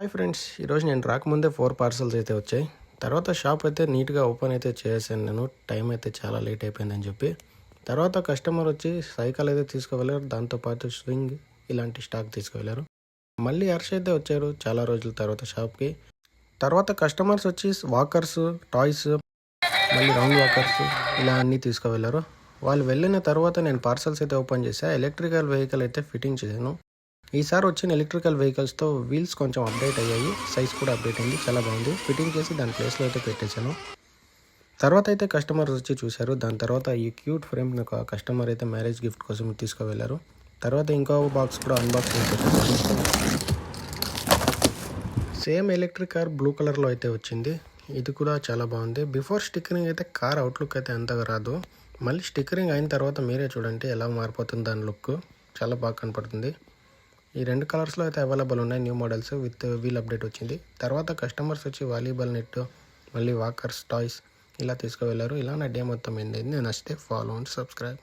Hi friends, ఈరోజు నేను రాకముందే 4 పార్సల్స్ అయితే వచ్చాయి. తర్వాత షాప్ అయితే నీట్గా ఓపెన్ అయితే చేశాను నేను. టైం అయితే చాలా లేట్ అయిపోయిందని చెప్పి. తర్వాత కస్టమర్ వచ్చి సైకిల్ అయితే తీసుకువెళ్ళారు. దాంతోపాటు స్వింగ్ ఇలాంటి స్టాక్ తీసుకువెళ్ళారు. మళ్ళీ హర్ష అయితే వచ్చారు చాలా రోజుల తర్వాత షాప్కి. తర్వాత కస్టమర్స్ వచ్చి వాకర్స్, టాయ్స్, మళ్ళీ రౌండ్ వాకర్స్ ఇలా అన్నీ తీసుకువెళ్ళారు. వాళ్ళు వెళ్ళిన తర్వాత నేను పార్సల్స్ అయితే ఓపెన్ చేశాను. ఎలక్ట్రికల్ వెహికల్ అయితే ఫిట్టింగ్ చేశాను. ఈసారి వచ్చిన ఎలక్ట్రికల్ వెహికల్స్తో వీల్స్ కొంచెం అప్డేట్ అయ్యాయి, సైజ్ కూడా అప్డేట్ అయింది, చాలా బాగుంది. ఫిట్టింగ్ చేసి దాని ప్లేస్లో అయితే పెట్టేశాను. తర్వాత అయితే కస్టమర్స్ వచ్చి చూశారు. దాని తర్వాత ఈ క్యూట్ ఫ్రేమ్ ఒక కస్టమర్ అయితే మ్యారేజ్ గిఫ్ట్ కోసం తీసుకువెళ్ళారు. తర్వాత ఇంకో బాక్స్ కూడా అన్బాక్సింగ్ చేశారు. సేమ్ ఎలక్ట్రిక్ కార్ బ్లూ కలర్లో అయితే వచ్చింది. ఇది కూడా చాలా బాగుంది. బిఫోర్ స్టిక్కరింగ్ అయితే కార్ అవుట్లుక్ అయితే అంతగా రాదు. మళ్ళీ స్టిక్కరింగ్ అయిన తర్వాత మీరే చూడండి ఎలా మారిపోతుంది దాని లుక్, చాలా బాగా కనపడుతుంది. ఈ 2 కలర్స్లో అయితే అవైలబుల్ ఉన్నాయి. New models with wheel update వచ్చింది. తర్వాత కస్టమర్స్ వచ్చి వాలీబాల్ నెట్, మళ్ళీ వాకర్స్, టాయ్స్ ఇలా తీసుకువెళ్ళారు. ఇలా నా డే మొత్తం ఏంది. నచ్చితే ఫాలో అండ్ సబ్స్క్రైబ్.